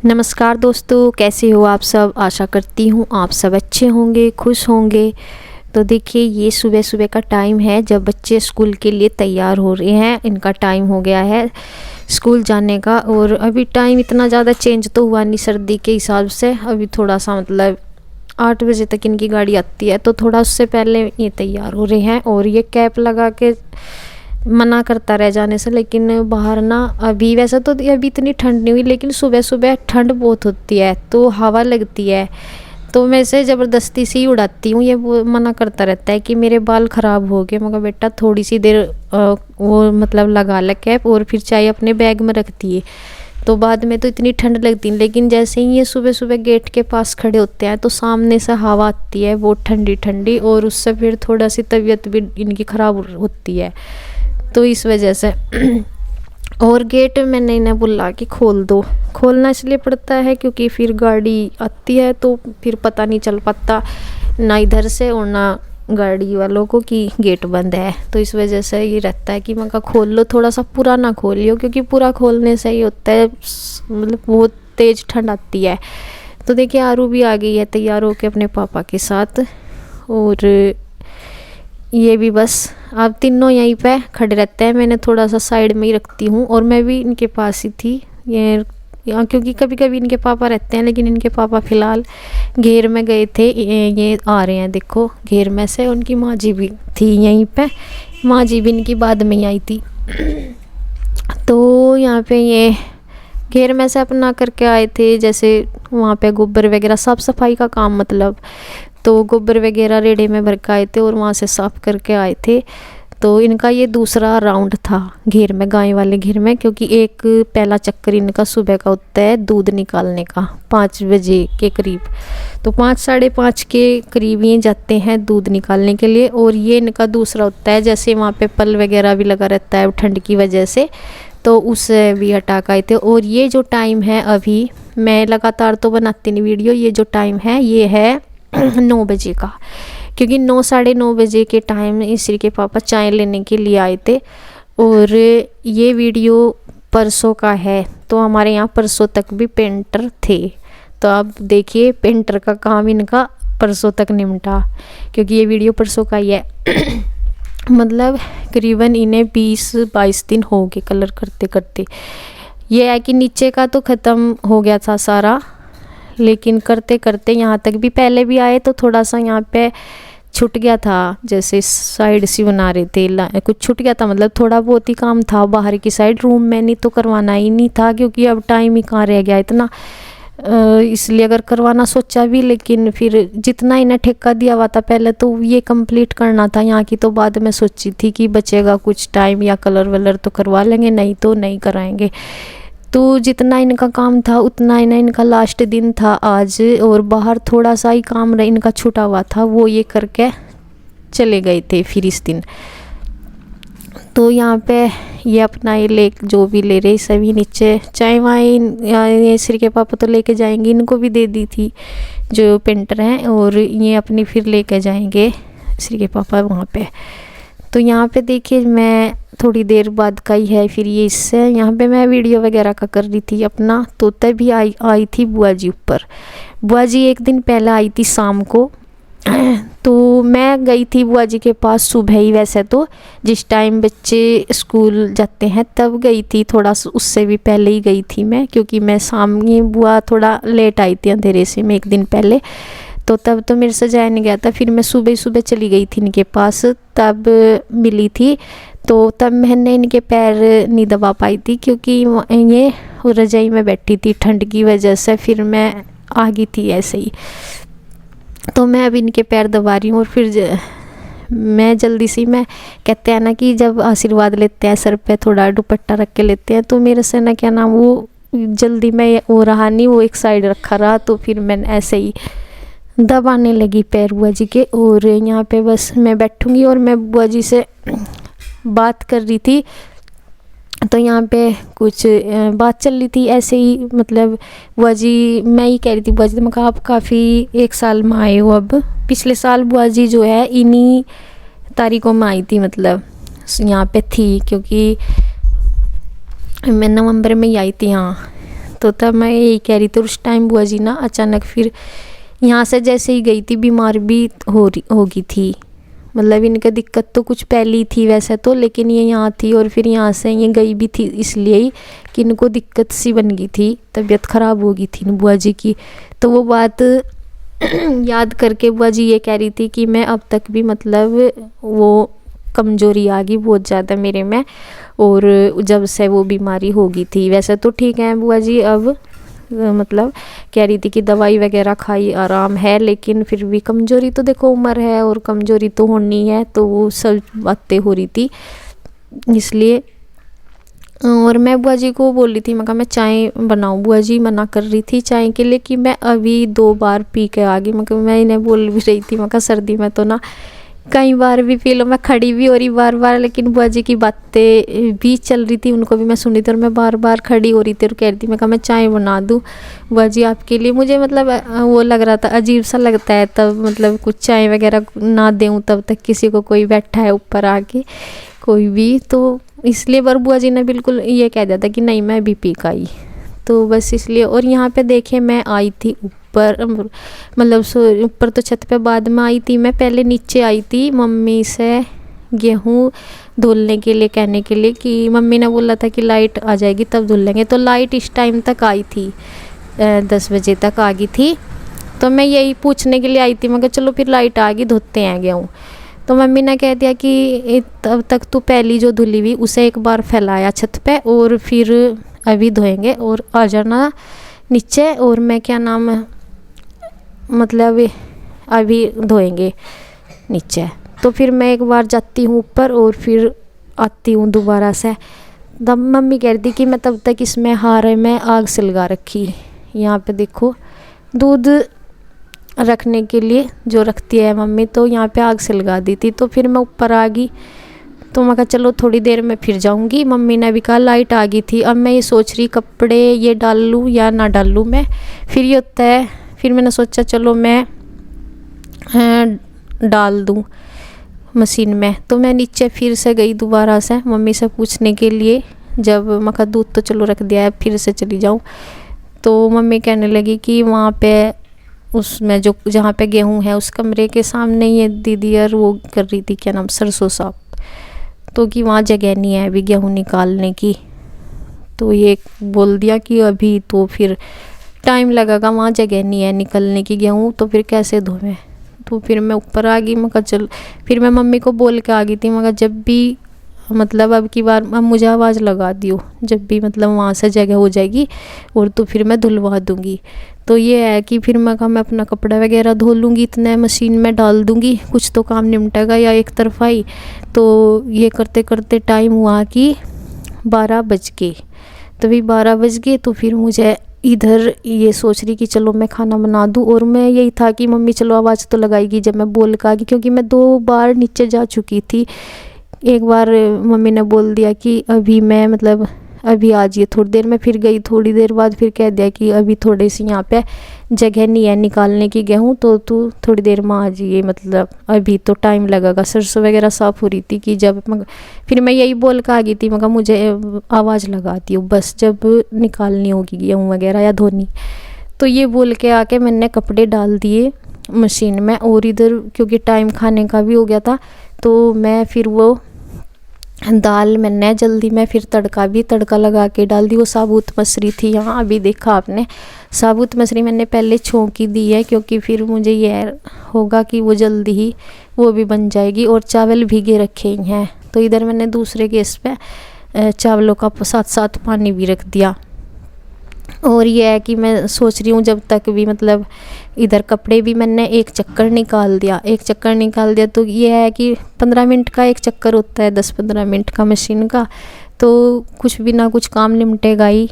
नमस्कार दोस्तों, कैसे हो आप सब। आशा करती हूँ आप सब अच्छे होंगे, खुश होंगे। तो देखिए, ये सुबह सुबह का टाइम है जब बच्चे स्कूल के लिए तैयार हो रहे हैं। इनका टाइम हो गया है स्कूल जाने का। और अभी टाइम इतना ज़्यादा चेंज तो हुआ नहीं सर्दी के हिसाब से। अभी थोड़ा सा मतलब 8 बजे तक इनकी गाड़ी आती है, तो थोड़ा उससे पहले ये तैयार हो रहे हैं। और ये कैप लगा के मना करता रह जाने से, लेकिन बाहर ना अभी वैसे तो अभी इतनी ठंड नहीं हुई, लेकिन सुबह सुबह ठंड बहुत होती है तो हवा लगती है, तो मैं इसे ज़बरदस्ती से ही उड़ाती हूँ। ये वो मना करता रहता है कि मेरे बाल ख़राब हो गए। मगर बेटा थोड़ी सी देर वो मतलब लगा ले कैप, और फिर चाहे अपने बैग में रख दिए, तो बाद में तो इतनी ठंड लगती है। लेकिन जैसे ही ये सुबह सुबह गेट के पास खड़े होते हैं तो सामने से हवा आती है वो ठंडी ठंडी, और उससे फिर थोड़ा सी तबीयत भी इनकी ख़राब होती है, तो इस वजह से। और गेट मैंने इन्हें बुला के खोल दो। खोलना इसलिए पड़ता है क्योंकि फिर गाड़ी आती है तो फिर पता नहीं चल पाता ना इधर से और ना गाड़ी वालों को कि गेट बंद है। तो इस वजह से ये रहता है कि मैं कहा खोल लो, थोड़ा सा पूरा ना खोलियो, क्योंकि पूरा खोलने से ही होता है मतलब बहुत तेज़ ठंड आती है। तो देखिए, आरू भी आ गई है तैयार होके अपने पापा के साथ, और ये भी बस अब तीनों यहीं पे खड़े रहते हैं। मैंने थोड़ा सा साइड में ही रखती हूँ, और मैं भी इनके पास ही थी ये यहाँ, क्योंकि कभी कभी इनके पापा रहते हैं, लेकिन इनके पापा फ़िलहाल घेर में गए थे। ये आ रहे हैं देखो घेर में से। उनकी माँ जी भी थी यहीं पे, माँ जी भी इनकी बाद में ही आई थी। तो यहाँ पे ये घेर में से अपना करके आए थे, जैसे वहाँ पे गोबर वगैरह साफ़ सफाई का काम मतलब, तो गोबर वगैरह रेड़े में भर के आए थे और वहाँ से साफ़ करके आए थे। तो इनका ये दूसरा राउंड था घेर में, गाय वाले घेर में, क्योंकि एक पहला चक्कर इनका सुबह का होता है दूध निकालने का 5 बजे के करीब। तो 5 साढ़े 5 के करीब ये जाते हैं दूध निकालने के लिए, और ये इनका दूसरा होता है। जैसे वहाँ पे पल वगैरह भी लगा रहता है ठंड की वजह से, तो उससे भी हटा के आए थे। और ये जो टाइम है अभी, मैं लगातार तो बनाती नहीं वीडियो, ये जो टाइम है ये है 9 बजे का, क्योंकि 9 साढ़े 9 बजे के टाइम इसरी के पापा चाय लेने के लिए आए थे। और ये वीडियो परसों का है, तो हमारे यहाँ परसों तक भी पेंटर थे। तो आप देखिए, पेंटर का काम इनका परसों तक निपटा, क्योंकि ये वीडियो परसों का ही है। मतलब करीबन इन्हें 20-22 दिन हो गए कलर करते करते। ये है कि नीचे का तो ख़त्म हो गया था सारा, लेकिन करते करते यहाँ तक भी पहले भी आए तो थोड़ा सा यहाँ पे छूट गया था। जैसे साइड सी बना रहे थे, कुछ छूट गया था, मतलब थोड़ा बहुत ही काम था बाहर की साइड। रूम में नहीं तो करवाना ही नहीं था, क्योंकि अब टाइम ही कहाँ रह गया इतना। इसलिए अगर करवाना सोचा भी, लेकिन फिर जितना इन्हें ठेका दिया हुआ था पहले तो ये कंप्लीट करना था यहाँ की। तो बाद में सोची थी कि बचेगा कुछ टाइम या कलर वलर तो करवा लेंगे, नहीं तो नहीं कराएंगे। तो जितना इनका काम था उतना इनका लास्ट दिन था आज, और बाहर थोड़ा सा ही काम इनका छूटा हुआ था, वो ये करके चले गए थे फिर इस दिन। तो यहाँ पे ये अपना ये ले जो भी ले रहे सभी नीचे चाय वाय, ये श्री के पापा तो लेके जाएंगे, इनको भी दे दी थी जो पेंटर हैं, और ये अपनी फिर लेके जाएंगे श्री के पापा वहाँ पे। तो यहाँ पे देखिए, मैं थोड़ी देर बाद का ही है फिर ये इससे यहाँ पे मैं वीडियो वगैरह का कर रही थी अपना। तो तभी आई थी बुआ जी ऊपर। बुआ जी एक दिन पहले आई थी शाम को। तो मैं गई थी बुआ जी के पास सुबह ही, वैसे तो जिस टाइम बच्चे स्कूल जाते हैं तब गई थी, थोड़ा उससे भी पहले ही गई थी मैं, क्योंकि मैं शाम की बुआ थोड़ा लेट आई थी अंधेरे से में एक दिन पहले, तो तब तो मेरे से जाया नहीं गया था। फिर मैं सुबह सुबह चली गई थी इनके पास, तब मिली थी। तो तब मैंने इनके पैर नहीं दबा पाई थी, क्योंकि ये रजाई में बैठी थी ठंड की वजह से। फिर मैं आ गई थी ऐसे ही, तो मैं अब इनके पैर दबा रही हूँ। और फिर मैं जल्दी से, मैं कहते हैं ना कि जब आशीर्वाद लेते हैं सर पे थोड़ा दुपट्टा रख के लेते हैं, तो मेरे से ना क्या नाम वो जल्दी में वो रहा नहीं, वो एक साइड रखा रहा। तो फिर मैंने ऐसे ही दबाने लगी पैर बुआ जी के। और यहाँ पे बस मैं बैठूंगी, और मैं बुआ जी से बात कर रही थी। तो यहाँ पे कुछ बात चल रही थी ऐसे ही, मतलब बुआ जी, मैं ही कह रही थी बुआ जी, मैं कहा आप काफ़ी 1 साल में आए हो। अब पिछले साल बुआ जी जो है इन्हीं तारीखों में आई थी, मतलब यहाँ पे थी, क्योंकि मैं नवंबर में ही आई थी यहाँ। तो तब मैं यही कह रही थी। उस टाइम बुआ जी ना अचानक फिर यहाँ से जैसे ही गई थी बीमार भी होगी थी। मतलब इनका दिक्कत तो कुछ पहले ही थी वैसे तो, लेकिन ये यहाँ थी और फिर यहाँ से ये गई भी थी इसलिए ही कि इनको दिक्कत सी बन गई थी, तबीयत ख़राब हो गई थी बुआ जी की। तो वो बात याद करके बुआ जी ये कह रही थी कि मैं अब तक भी मतलब वो कमज़ोरी आ गई बहुत ज़्यादा मेरे में, और जब से वो बीमारी हो गई थी। वैसे तो ठीक है बुआ जी, अब मतलब कह रही थी कि दवाई वगैरह खाई आराम है, लेकिन फिर भी कमज़ोरी तो देखो उम्र है और कमज़ोरी तो होनी है। तो वो सब बातें हो रही थी इसलिए। और मैं बुआ जी को बोल रही थी, मैं कहा मैं चाय बनाऊं। बुआ जी मना कर रही थी चाय के लिए कि मैं अभी 2 बार पी के आ गई। मैं इन्हें बोल भी रही थी, मैं कहा सर्दी में तो ना कई बार भी पी लो। मैं खड़ी भी हो रही बार बार, लेकिन बुआ जी की बातें भी चल रही थी, उनको भी मैं सुन रही थी और मैं बार बार खड़ी हो रही थी और कह रही थी मैं कहा मैं चाय बना दूँ बुआ जी आपके लिए। मुझे मतलब वो लग रहा था, अजीब सा लगता है तब, मतलब कुछ चाय वगैरह ना दूँ तब तक किसी को, कोई बैठा है ऊपर आके कोई भी, तो इसलिए। पर बुआ जी ने बिल्कुल ये कह दिया था कि नहीं मैं भी पी का आई, तो बस इसलिए। और यहाँ पे देखे मैं आई थी ऊपर, मतलब ऊपर तो छत पे बाद में आई थी मैं, पहले नीचे आई थी मम्मी से गेहूँ धुलने के लिए, कहने के लिए कि मम्मी ने बोला था कि लाइट आ जाएगी तब धुल लेंगे। तो लाइट इस टाइम तक आई थी, 10 बजे तक आ गई थी। तो मैं यही पूछने के लिए आई थी, मैं कहा चलो फिर लाइट आ गई धोते हैं गेहूँ। तो मम्मी ने कह दिया कि तब तक तो पहली जो धुली हुई उसे एक बार फैलाया छत पे, और फिर अभी धोएंगे और आ जाना नीचे, और मैं क्या नाम मतलब अभी धोएंगे नीचे। तो फिर मैं एक बार जाती हूँ ऊपर और फिर आती हूँ दोबारा से। तब मम्मी कह रही थी कि मैं तब तक इसमें हारे में आग सुलगा रखी। यहाँ पे देखो दूध रखने के लिए जो रखती है मम्मी, तो यहाँ पे आग सुलगा दी थी। तो फिर मैं ऊपर आ गई, तो मैं कहा चलो थोड़ी देर में फिर जाऊंगी। मम्मी ने भी कहा लाइट आ गई थी। अब मैं ये सोच रही कपड़े ये डाल लूँ या ना डाल लूँ मैं, फिर ये होता है। फिर मैंने सोचा चलो मैं डाल दूँ मशीन में। तो मैं नीचे फिर से गई दोबारा से मम्मी से पूछने के लिए, जब मैं कहा दूध तो चलो रख दिया है फिर से चली जाऊँ। तो मम्मी कहने लगी कि वहाँ पे उसमें जो जहाँ पे गेहूँ है उस कमरे के सामने ये दीदी और वो कर रही थी क्या नाम सरसों साफ, तो कि वहाँ जगह नहीं है अभी गेहूँ निकालने की। तो ये बोल दिया कि अभी तो फिर टाइम लगेगा, वहाँ जगह नहीं है निकलने की गेहूँ, तो फिर कैसे धोएं। तो फिर मैं ऊपर आ गई, मैं कहा चल, फिर मैं मम्मी को बोल के आ गई थी, मैं कहा जब भी मतलब अब की बार अब मुझे आवाज़ लगा दियो, जब भी मतलब वहाँ से जगह हो जाएगी और तो फिर मैं धुलवा दूँगी। तो ये है कि फिर मैं कहा मैं अपना कपड़ा वगैरह धो लूँगी, इतने मशीन में डाल दूँगी, कुछ तो काम निपटेगा या एक तरफा ही। तो ये करते करते टाइम हुआ कि 12 बज गए। तभी 12 बज गए तो फिर मुझे इधर ये सोच रही कि चलो मैं खाना बना दूँ, और मैं यही था कि मम्मी चलो आवाज़ तो लगाएगी जब मैं बोल कर आ गई, क्योंकि मैं 2 बार नीचे जा चुकी थी। एक बार मम्मी ने बोल दिया कि अभी मैं मतलब अभी आ जाइए थोड़ी देर में, फिर गई थोड़ी देर बाद फिर कह दिया कि अभी थोड़ी सी यहाँ पे जगह नहीं है निकालने की गेहूँ, तो तू थोड़ी देर में आ जाइए, मतलब अभी तो टाइम लगेगा। सरसों वगैरह साफ़ हो रही थी कि जब फिर मैं यही बोल कर आ गई थी, मगर मुझे आवाज़ लगाती हूँ बस जब निकालनी होगी गेहूँ वगैरह या धोनी। तो ये बोल के आके मैंने कपड़े डाल दिए मशीन में, और इधर क्योंकि टाइम खाने का भी हो गया था तो मैं फिर वो दाल मैंने जल्दी में फिर तड़का लगा के डाल दी। वो साबुत मसरी थी, यहाँ अभी देखा आपने साबुत मसरी मैंने पहले छौंकी दी है, क्योंकि फिर मुझे यह होगा कि वो जल्दी ही वो भी बन जाएगी। और चावल भीगे रखे ही हैं, तो इधर मैंने दूसरे गैस पे चावलों का साथ साथ पानी भी रख दिया। और ये है कि मैं सोच रही हूँ जब तक भी मतलब इधर कपड़े भी मैंने एक चक्कर निकाल दिया। तो ये है कि 15 मिनट का एक चक्कर होता है, 10-15 मिनट का मशीन का, तो कुछ भी ना कुछ काम निपटेगा ही।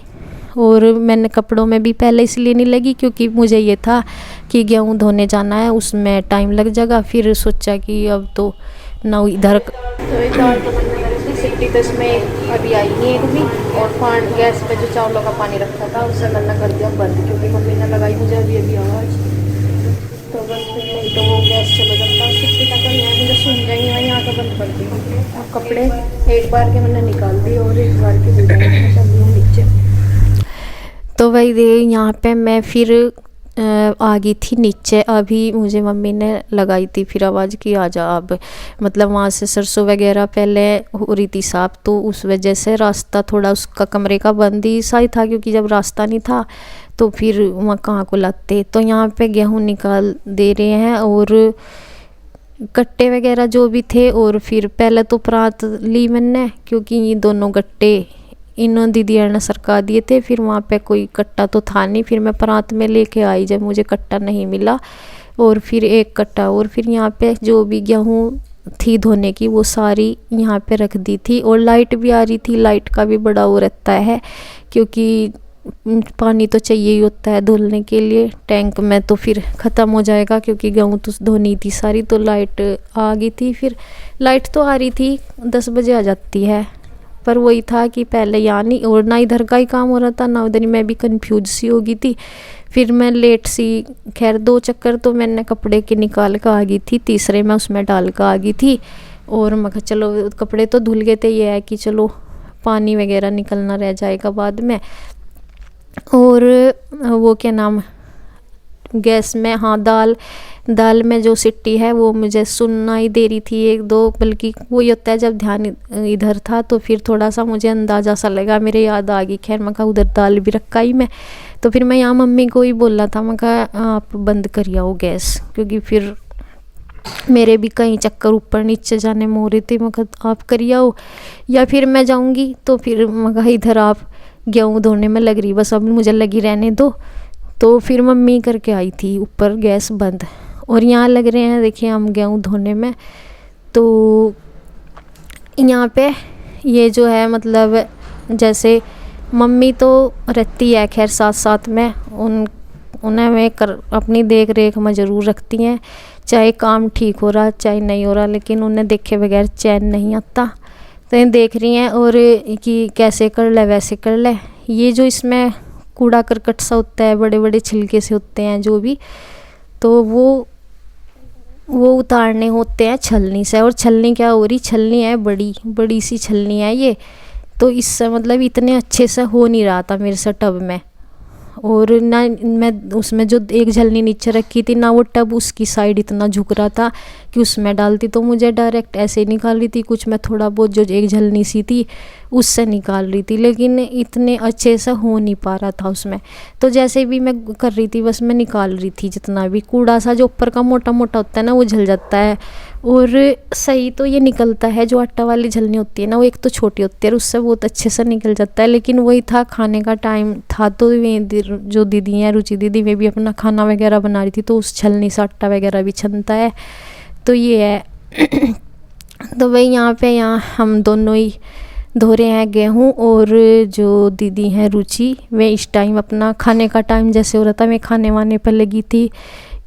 और मैंने कपड़ों में भी पहले इसलिए नहीं लगी क्योंकि मुझे ये था कि गेहूँ धोने जाना है, उसमें टाइम लग जाएगा। फिर सोचा कि अब तो ना इधर सिट्टी तो इसमें अभी आई नहीं एक भी, और गैस पे जो चावलों का पानी रखा था उससे करना कर दिया बंद, क्योंकि मम्मी ने लगाई मुझे अभी आवाज़, तो बस फिर नहीं तो वो गैस चला जाता। सिट्टी तक यहाँ मुझे सुन जाएंगे, मैं यहाँ का बंद कर दी। अब कपड़े एक बार के मैंने निकाल दिए और एक बार के धुल नीचे। तो वही दे यहाँ पे मैं फिर आ गई थी नीचे। अभी मुझे मम्मी ने लगाई थी फिर आवाज़ की आ जा अब, मतलब वहाँ से सरसों वगैरह पहले हो रही थी साफ, तो उस वजह से रास्ता थोड़ा उसका कमरे का बंद ही सा ही था, क्योंकि जब रास्ता नहीं था तो फिर वहाँ कहाँ को लाते। तो यहाँ पे गेहूँ निकाल दे रहे हैं और गट्टे वगैरह जो भी थे, और फिर पहले तो परात ली मैंने, क्योंकि ये दोनों गट्टे इन दीदियों ने सरका दिए थे। फिर वहाँ पे कोई कट्टा तो था नहीं, फिर मैं परात में लेके आई जब मुझे कट्टा नहीं मिला, और फिर एक कट्टा। और फिर यहाँ पे जो भी गेहूँ थी धोने की वो सारी यहाँ पे रख दी थी। और लाइट भी आ रही थी, लाइट का भी बड़ा वो रहता है, क्योंकि पानी तो चाहिए ही होता है धुलने के लिए। टैंक में तो फिर ख़त्म हो जाएगा, क्योंकि गेहूँ तो धोनी थी सारी। तो लाइट आ गई थी, फिर लाइट तो आ रही थी 10 बजे आ जाती है, पर वही था कि पहले यहाँ नहीं, और ना इधर का ही काम हो रहा था ना उधर ही, मैं भी कंफ्यूज सी हो गई थी। फिर मैं लेट सी, खैर 2 चक्कर तो मैंने कपड़े के निकाल कर आ गई थी, तीसरे मैं उसमें डाल कर आ गई थी। और मैं कहा चलो कपड़े तो धुल गए थे, ये है कि चलो पानी वगैरह निकलना रह जाएगा बाद में। और वो क्या नाम, गैस में, हाँ दाल में जो सिट्टी है वो मुझे सुनना ही दे रही थी 1-2, बल्कि वो ये होता है जब ध्यान इधर था तो फिर थोड़ा सा मुझे अंदाज़ा सा लगा, मेरे याद आ गई। खैर मैं कहा उधर दाल भी रखा ही मैं, तो फिर मैं यहाँ मम्मी को ही बोला था, मैं कहा आप बंद करिए वो गैस, क्योंकि फिर मेरे भी कई चक्कर ऊपर नीचे जाने में हो रही थी। मैं कहा आप करिए हो या फिर मैं जाऊँगी। तो फिर मैं कहा इधर आप गेहूँ धोने में लग रही, बस अब मुझे लगी रहने दो। तो फिर मम्मी करके आई थी ऊपर गैस बंद, और यहाँ लग रहे हैं देखिए हम गेहूँ धोने में। तो यहाँ पे ये जो है, मतलब जैसे मम्मी तो रहती है खैर साथ साथ में, उन्हें मैं अपनी देख रेख में ज़रूर रखती हैं, चाहे काम ठीक हो रहा चाहे नहीं हो रहा, लेकिन उन्हें देखे बगैर चैन नहीं आता। तो ये देख रही हैं और कि कैसे कर ले वैसे कर ले। ये जो इसमें कूड़ा करकट सा होता है, बड़े बड़े छिलके से होते हैं जो भी, तो वो उतारने होते हैं छलनी से। और छलनी क्या हो रही, छलनी है बड़ी बड़ी सी छलनी है ये, तो इससे मतलब इतने अच्छे से हो नहीं रहा था मेरे से टब में। और ना मैं उसमें जो एक झलनी नीचे रखी थी ना, वो टब उसकी साइड इतना झुक रहा था कि उसमें डालती तो मुझे डायरेक्ट ऐसे निकाल रही थी, कुछ मैं थोड़ा बहुत जो एक झलनी सी थी उससे निकाल रही थी, लेकिन इतने अच्छे से हो नहीं पा रहा था उसमें। तो जैसे भी मैं कर रही थी बस मैं निकाल रही थी, जितना भी कूड़ा सा जो ऊपर का मोटा मोटा होता है ना वो झल जाता है। और सही तो ये निकलता है, जो आटा वाली झलनी होती है ना वो एक तो छोटी होती है और उससे बहुत अच्छे से निकल जाता है। लेकिन वही था, खाने का टाइम था, तो जो दीदी हैं रुचि दीदी, वे भी अपना खाना वगैरह बना रही थी, तो उस छलनी से आटा वगैरह भी छनता है। तो ये है तो वही यहाँ हम दोनों ही धो रहे हैं गेहूँ, और जो दीदी हैं रुचि वे इस टाइम अपना खाने का टाइम जैसे हो रहा था मैं खाने वाने पर लगी थी।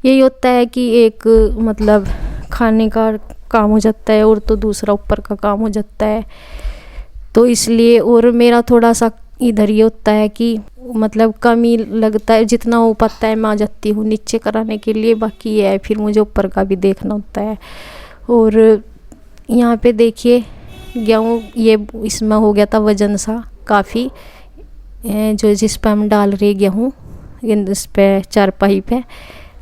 यही होता है कि एक मतलब खाने का काम हो जाता है और तो दूसरा ऊपर का काम हो जाता है, तो इसलिए। और मेरा थोड़ा सा इधर ही होता है कि मतलब कम ही लगता है, जितना हो पाता है मैं आ जाती हूँ नीचे कराने के लिए, बाकी ये है फिर मुझे ऊपर का भी देखना होता है। और यहाँ पे देखिए गेहूँ ये इसमें हो गया था वजन सा काफ़ी, जो जिस पे हम डाल रहे गेहूँ इस पे चारपाई पे,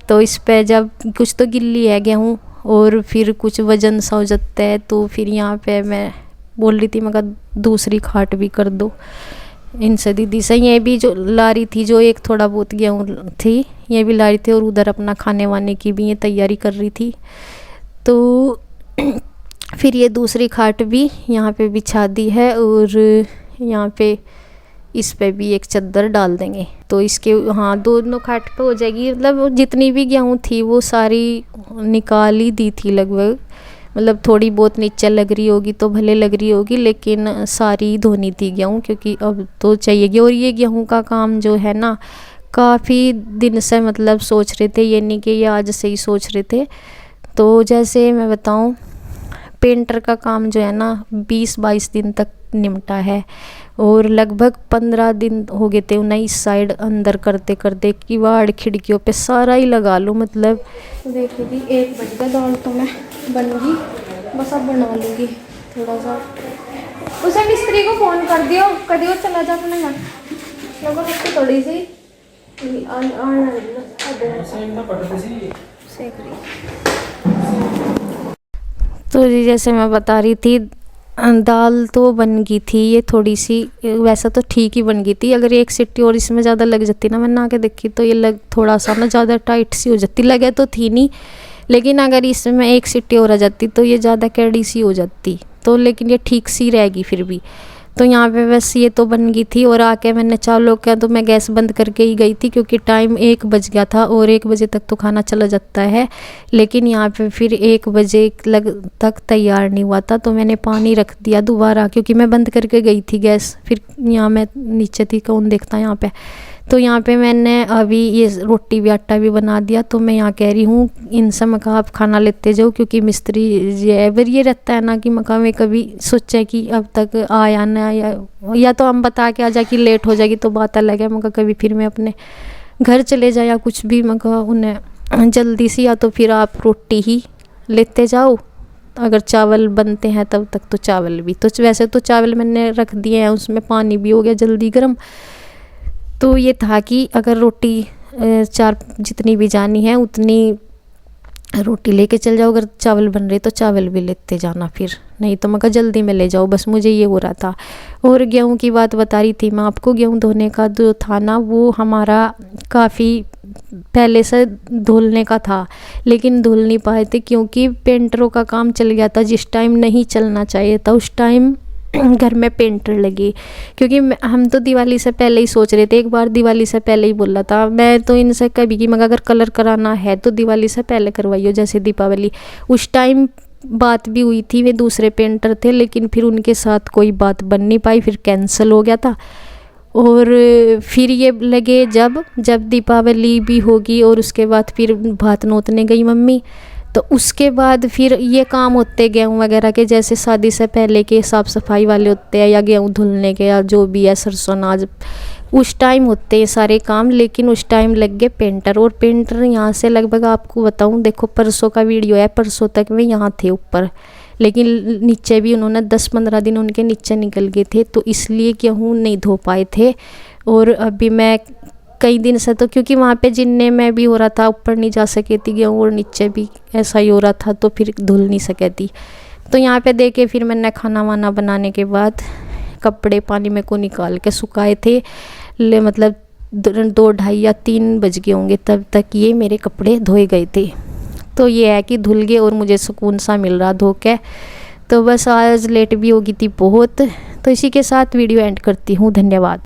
तो इस पे जब कुछ तो गिल्ली है गेहूँ और फिर कुछ वजन सा हो जाता है, तो फिर यहाँ पे मैं बोल रही थी मैं कहा दूसरी खाट भी कर दो इनसे दीदी से। ये भी जो ला रही थी, जो एक थोड़ा बहुत गेहूँ थी ये भी ला रही थी, और उधर अपना खाने वाने की भी ये तैयारी कर रही थी। तो फिर ये दूसरी खाट भी यहाँ पे बिछा दी है, और यहाँ पे इस पे भी एक चादर डाल देंगे, तो इसके हाँ दोनों खाट पे हो जाएगी। मतलब जितनी भी गेहूँ थी वो सारी निकाल ही दी थी लगभग, मतलब थोड़ी बहुत नीचे लग रही होगी तो भले लग रही होगी, लेकिन सारी धोनी थी गेहूँ, क्योंकि अब तो चाहिएगी। और ये गेहूँ का काम जो है ना काफ़ी दिन से मतलब सोच रहे थे, ये नहीं कि ये आज से ही सोच रहे थे। तो जैसे मैं बताऊँ, पेंटर का काम जो है ना 20-22 दिन तक निपटा है, और लगभग 15 दिन हो गए थे उन्हें इस साइड अंदर करते करते, किवाड़ खिड़कियों पे सारा ही लगा लो। मतलब देखिए जी 1 बज गया, दाल तो मैं बन गई, बस अब बना लूँगी थोड़ा सा। उसे मिस्त्री को फ़ोन कर दियो चला जा अपने घर। लगो उसको थोड़ी सी सेक रही। तो जी जैसे मैं बता रही थी, दाल तो बन गई थी, ये थोड़ी सी वैसा तो ठीक ही बन गई थी। अगर एक सीटी और इसमें ज़्यादा लग जाती ना, मैंने आके देखी तो ये लग थोड़ा सा ना ज़्यादा टाइट सी हो जाती, लगे तो थी नहीं, लेकिन अगर इसमें एक सीटी और आ जाती तो ये ज़्यादा कैडी सी हो जाती। तो लेकिन ये ठीक सी रहेगी फिर भी। तो यहाँ पे बस ये तो बन गई थी, और आके मैंने चावलों का तो मैं गैस बंद करके ही गई थी, क्योंकि टाइम 1 बज गया था और 1 बजे तक तो खाना चला जाता है। लेकिन यहाँ पे फिर 1 बजे तक तैयार नहीं हुआ था, तो मैंने पानी रख दिया दोबारा, क्योंकि मैं बंद करके गई थी गैस। फिर यहाँ मैं नीचे थी, कौन देखता यहाँ पे। तो यहाँ पे मैंने अभी ये रोटी भी आटा भी बना दिया। तो मैं यहाँ कह रही हूँ इनसे मका आप खाना लेते जाओ, क्योंकि मिस्त्री ये रहता है ना कि मका में कभी सोचा कि अब तक आया ना, या तो हम बता के आ जा कि लेट हो जाएगी तो बात अलग है। मका कभी फिर मैं अपने घर चले जाए या कुछ भी, मका उन्हें जल्दी सी, या तो फिर आप रोटी ही लेते जाओ। अगर चावल बनते हैं तब तक तो चावल भी, तो वैसे तो चावल मैंने रख दिए हैं, उसमें पानी भी हो गया जल्दी गर्म। तो ये था कि अगर रोटी 4 जितनी भी जानी है उतनी रोटी लेके चल जाओ, अगर चावल बन रहे तो चावल भी लेते जाना, फिर नहीं तो मगर जल्दी में ले जाओ। बस मुझे ये हो रहा था। और गेहूं की बात बता रही थी मैं आपको। गेहूं धोने का जो था ना, वो हमारा काफ़ी पहले से धुलने का था, लेकिन धुल नहीं पाए थे, क्योंकि पेंटरों का काम चल गया था। जिस टाइम नहीं चलना चाहिए था उस टाइम घर में पेंटर लगे, क्योंकि हम तो दिवाली से पहले ही सोच रहे थे। एक बार दिवाली से पहले ही बोला था मैं तो इनसे कभी कि मगर अगर कलर कराना है तो दिवाली से पहले करवाइयो, जैसे दीपावली। उस टाइम बात भी हुई थी, वे दूसरे पेंटर थे, लेकिन फिर उनके साथ कोई बात बन नहीं पाई, फिर कैंसिल हो गया था। और फिर ये लगे जब दीपावली भी होगी, और उसके बाद फिर भात नोतने गई मम्मी। तो उसके बाद फिर ये काम होते गेहूँ वगैरह के, जैसे शादी से पहले के साफ़ सफाई वाले होते हैं, या गेहूँ धुलने के, या जो भी है सरसों अनाज, उस टाइम होते हैं सारे काम। लेकिन उस टाइम लग गए पेंटर। और पेंटर यहाँ से लगभग आपको बताऊँ, देखो परसों का वीडियो है, परसों तक वे यहाँ थे ऊपर, लेकिन नीचे भी उन्होंने 10-15 दिन उनके नीचे निकल गए थे, तो इसलिए गेहूँ नहीं धो पाए थे। और अभी मैं कई दिन से, तो क्योंकि वहाँ पे जिन्ने में भी हो रहा था, ऊपर नहीं जा सके थी गेहूँ, और नीचे भी ऐसा ही हो रहा था, तो फिर धुल नहीं सके थी। तो यहाँ पे देखे फिर मैंने खाना वाना बनाने के बाद कपड़े पानी में को निकाल के सुखाए थे, मतलब 2, 2:30 या 3 बज गए होंगे, तब तक ये मेरे कपड़े धोए गए थे। तो ये है कि धुल गए और मुझे सुकून सा मिल रहा धो के। तो बस आज लेट भी हो गई थी बहुत। तो इसी के साथ वीडियो एंड करती हूँ। धन्यवाद।